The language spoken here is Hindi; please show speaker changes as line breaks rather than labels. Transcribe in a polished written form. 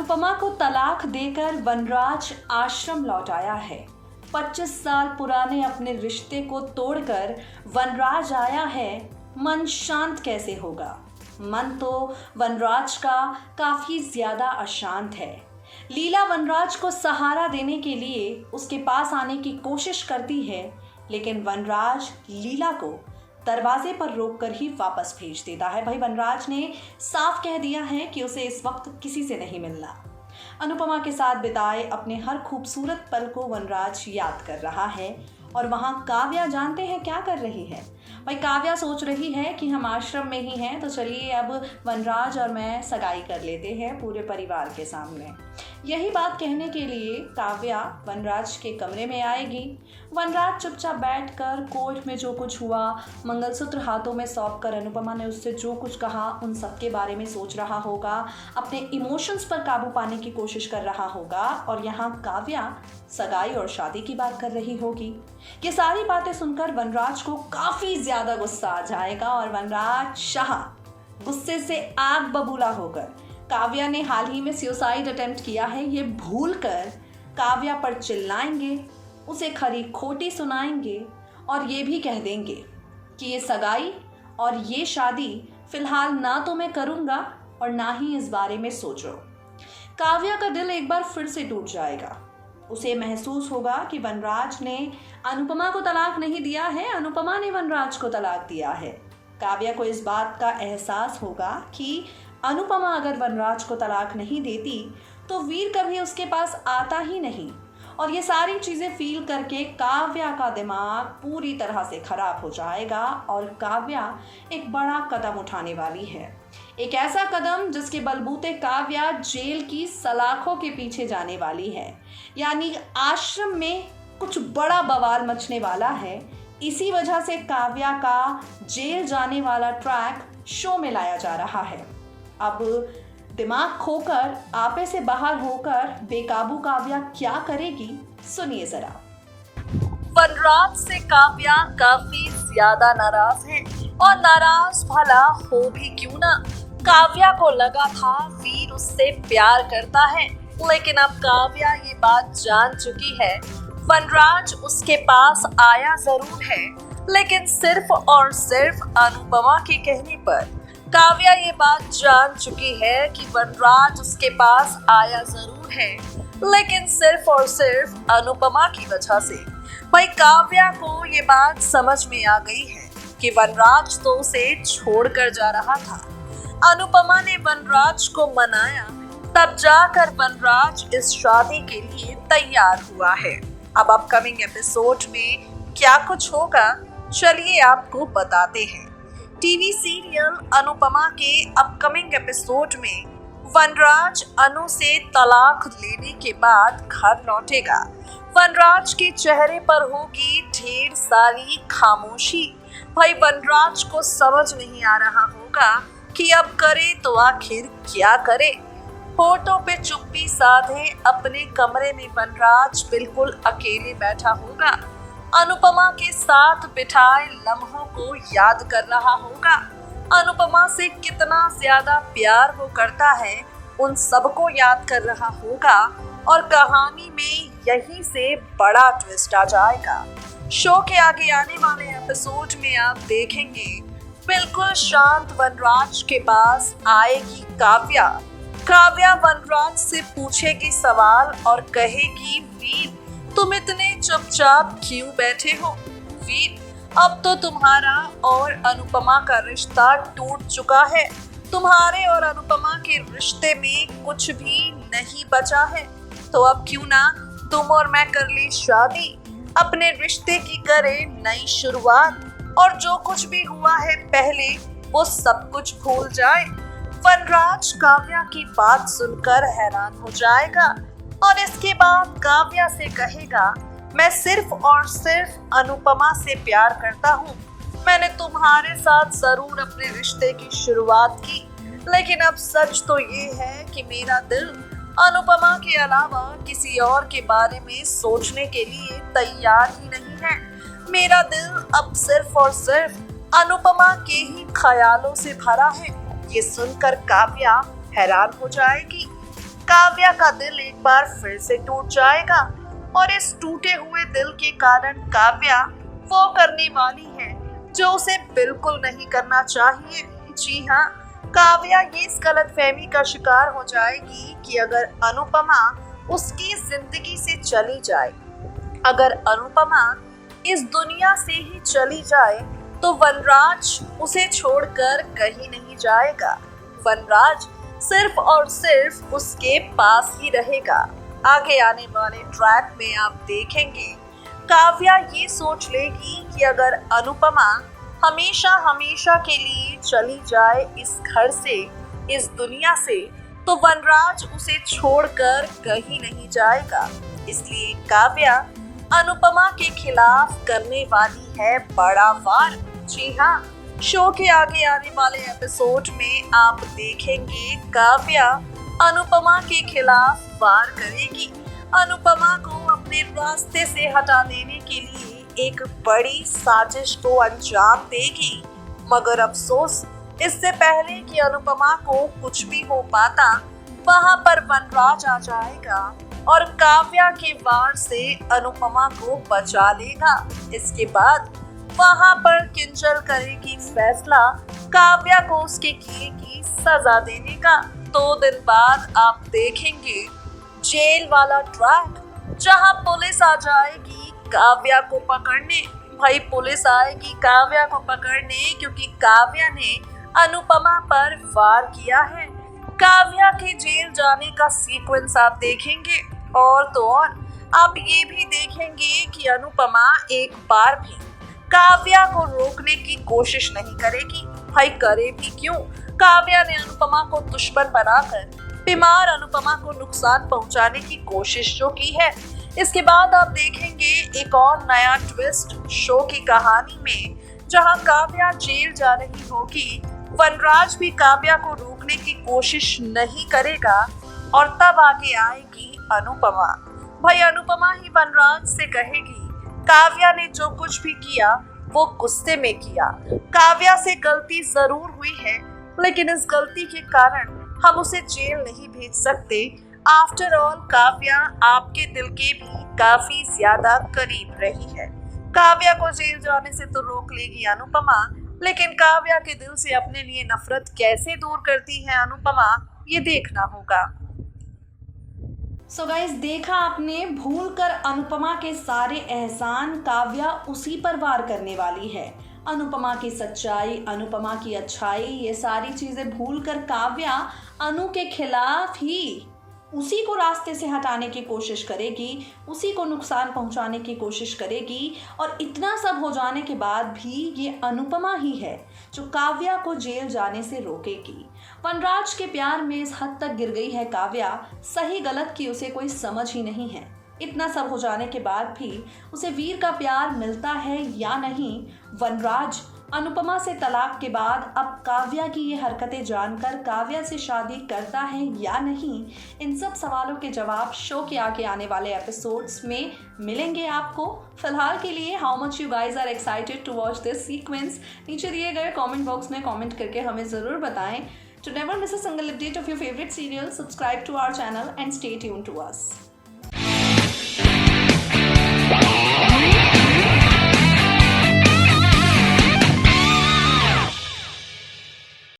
अनुपमा को तलाक देकर वनराज आश्रम लौट आया है। 25 साल पुराने अपने रिश्ते को तोड़कर वनराज आया है। मन शांत कैसे होगा? मन तो वनराज का काफी ज्यादा अशांत है। लीला वनराज को सहारा देने के लिए उसके पास आने की कोशिश करती है, लेकिन वनराज लीला को दरवाजे पर रोककर ही वापस भेज देता है। भाई वनराज ने साफ कह दिया है कि उसे इस वक्त किसी से नहीं मिलना। अनुपमा के साथ बिताए अपने हर खूबसूरत पल को वनराज याद कर रहा है। और वहाँ काव्या जानते हैं क्या कर रही है? भाई काव्या सोच रही है कि हम आश्रम में ही हैं, तो चलिए अब वनराज और मैं सगाई कर लेते हैं पूरे परिवार के सामने। यही बात कहने के लिए काव्या वनराज के कमरे में आएगी। वनराज चुपचाप बैठकर कोर्ट में जो कुछ हुआ, मंगलसूत्र हाथों में सौंपकर अनुपमा ने उससे जो कुछ कहा, उन सब के बारे में सोच रहा होगा, अपने इमोशंस पर काबू पाने की कोशिश कर रहा होगा। और यहाँ काव्या सगाई और शादी की बात कर रही होगी। ये सारी बातें सुनकर वनराज को काफी ज्यादा गुस्सा आ जाएगा और वनराज शाह गुस्से से आग बबूला होकर काव्या ने हाल ही में सुसाइड अटेम्प्ट किया है ये भूलकर काव्या पर चिल्लाएंगे, उसे खरी खोटी सुनाएंगे और ये भी कह देंगे कि ये सगाई और ये शादी फिलहाल ना तो मैं करूँगा और ना ही इस बारे में सोचो। काव्या का दिल एक बार फिर से टूट जाएगा। उसे महसूस होगा कि वनराज ने अनुपमा को तलाक नहीं दिया है, अनुपमा ने वनराज को तलाक दिया है। काव्या को इस बात का एहसास होगा कि अनुपमा अगर वनराज को तलाक नहीं देती तो वीर कभी उसके पास आता ही नहीं। और ये सारी चीज़ें फील करके काव्या का दिमाग पूरी तरह से खराब हो जाएगा और काव्या एक बड़ा कदम उठाने वाली है। एक ऐसा कदम जिसके बलबूते काव्या जेल की सलाखों के पीछे जाने वाली है। यानी आश्रम में कुछ बड़ा बवाल मचने वाला है। इसी वजह से काव्या का जेल जाने वाला ट्रैक शो में लाया जा रहा है। अब दिमाग खोकर आपे से बाहर होकर बेकाबू काव्या क्या करेगी, सुनिए जरा।
वनराज से काव्या काफी ज्यादा नाराज है और नाराज भला हो भी क्यों ना। काव्या को लगा था वीर उससे प्यार करता है, लेकिन अब काव्या ये बात जान चुकी है वनराज उसके पास आया जरूर है, लेकिन सिर्फ और सिर्फ अनुपमा के कहने पर। काव्या ये बात जान चुकी है कि वनराज उसके पास आया जरूर है, लेकिन सिर्फ और सिर्फ अनुपमा की वजह से। भाई काव्या को ये बात समझ में आ गई है कि वनराज तो उसे छोड़कर जा रहा था। अनुपमा ने वनराज को मनाया, तब जाकर वनराज इस शादी के लिए तैयार हुआ है। अब अपकमिंग एपिसोड में क्या कुछ होगा, चलिए आपको बताते हैं। टीवी सीरियल अनुपमा के अपकमिंग एपिसोड में वनराज अनु से तलाक लेने के बाद घर लौटेगा। वनराज के चेहरे पर होगी ढेर सारी खामोशी। भाई वनराज को समझ नहीं आ रहा होगा कि अब करे तो आखिर क्या करे। होठों पे चुप्पी साधे अपने कमरे में वनराज बिल्कुल अकेले बैठा होगा। अनुपमा के साथ बिठाए लम्हों को याद कर रहा होगा। अनुपमा से कितना ज्यादा प्यार वो करता है उन सबको याद कर रहा होगा और कहानी में यहीं से बड़ा ट्विस्ट आ जाएगा। शो के आगे आने वाले एपिसोड में आप देखेंगे बिल्कुल शांत वनराज के पास आएगी काव्या। काव्या वनराज से पूछेगी सवाल और कहेगी, वीर तुम इतने चुपचाप क्यों बैठे हो? वीर अब तो तुम्हारा और अनुपमा का रिश्ता टूट चुका है। तुम्हारे और अनुपमा के रिश्ते में कुछ भी नहीं बचा है, तो अब क्यों ना तुम और मैं कर ले शादी, अपने रिश्ते की करें नई शुरुआत और जो कुछ भी हुआ है पहले वो सब कुछ भूल जाए। वनराज काव्या की बात सुनकर हैरान हो जाएगा और इसके बाद काव्या से कहेगा, मैं सिर्फ और सिर्फ अनुपमा से प्यार करता हूँ। मैंने तुम्हारे साथ जरूर अपने रिश्ते की शुरुआत की, लेकिन अब सच तो ये है कि मेरा दिल अनुपमा के अलावा किसी और के बारे में सोचने के लिए तैयार ही नहीं है। मेरा दिल अब सिर्फ और सिर्फ अनुपमा के ही ख्यालों से भरा है। ये सुनकर काव्या हैरान हो जाएगी। काव्या का दिल एक बार फिर से टूट जाएगा और इस टूटे हुए दिल के कारण काव्या वो करने वाली है जो उसे बिल्कुल नहीं करना चाहिए। जी हाँ, काव्या ये इस गलतफहमी का शिकार हो जाएगी कि अगर अनुपमा उसकी जिंदगी से चली जाए, अगर अनुपमा इस दुनिया से ही चली जाए तो वनराज उसे छोड़कर कहीं नहीं जाएगा। वनराज सिर्फ और सिर्फ उसके पास ही रहेगा। आगे आने वाले ट्रैक में आप देखेंगे काव्या ये सोच लेगी कि अगर अनुपमा हमेशा हमेशा के लिए चली जाए इस घर से, इस दुनिया से, तो वनराज उसे छोड़कर कहीं नहीं जाएगा। इसलिए काव्या अनुपमा के खिलाफ करने वाली है बड़ा वार। जी हाँ, शो के आगे आने वाले एपिसोड में आप देखेंगे काव्या अनुपमा के खिलाफ वार करेगी, अनुपमा को अपने रास्ते से हटा देने के लिए एक बड़ी साजिश को अंजाम देगी। मगर अफसोस, इससे पहले कि अनुपमा को कुछ भी हो पाता, वहां पर वनराज आ जाएगा और काव्या के वार से अनुपमा को बचा लेगा। इसके बाद वहां पर किंजल करेगी फैसला काव्या को उसके किए की सजा देने का। 2 दिन बाद आप देखेंगे जेल वाला ट्रैक, जहां पुलिस आ जाएगी काव्या को पकड़ने। भाई पुलिस आएगी काव्या को पकड़ने क्योंकि काव्या ने अनुपमा पर वार किया है। काव्या के जेल जाने का सीक्वेंस आप देखेंगे और तो और आप ये भी देखेंगे कि अनुपमा एक बार भी काव्या को रोकने की कोशिश नहीं करेगी। भाई करे भी क्यों, काव्या ने अनुपमा को दुश्मन बनाकर बीमार अनुपमा को नुकसान पहुंचाने की कोशिश जो की है। इसके बाद आप देखेंगे एक और नया ट्विस्ट शो की कहानी में, जहां काव्या जेल जा रही होगी, वनराज भी काव्या को रोकने की कोशिश नहीं करेगा और तब आगे आएगी अनुपमा। भाई अनुपमा ही वनराज से कहेगी काव्या ने जो कुछ भी किया वो गुस्से में किया, काव्या से गलती जरूर हुई है लेकिन इस गलती के कारण हम उसे जेल नहीं भेज सकते। आफ्टर ऑल काव्या आपके दिल के भी काफी ज्यादा करीब रही है। काव्या को जेल जाने से तो रोक लेगी अनुपमा, लेकिन काव्या के दिल से अपने लिए नफरत कैसे दूर करती है अनुपमा, ये देखना होगा।
सो गाइस, देखा आपने, भूलकर अनुपमा के सारे एहसान काव्या उसी पर वार करने वाली है। अनुपमा की सच्चाई, अनुपमा की अच्छाई, ये सारी चीज़ें भूलकर काव्या अनु के खिलाफ ही उसी को रास्ते से हटाने की कोशिश करेगी, उसी को नुकसान पहुंचाने की कोशिश करेगी। और इतना सब हो जाने के बाद भी ये अनुपमा ही है जो काव्या को जेल जाने से रोकेगी। वनराज के प्यार में इस हद तक गिर गई है काव्या, सही गलत की उसे कोई समझ ही नहीं है। इतना सब हो जाने के बाद भी उसे वीर का प्यार मिलता है या नहीं, वनराज अनुपमा से तलाक के बाद अब काव्या की ये हरकतें जानकर काव्या से शादी करता है या नहीं, इन सब सवालों के जवाब शो के आगे आने वाले एपिसोड्स में मिलेंगे आपको। फिलहाल के लिए how much you guys are excited to watch this sequence, नीचे दिए गए कमेंट बॉक्स में कमेंट करके हमें ज़रूर बताएं। To never miss a single update of your favorite serial, subscribe to our channel and stay tuned to us.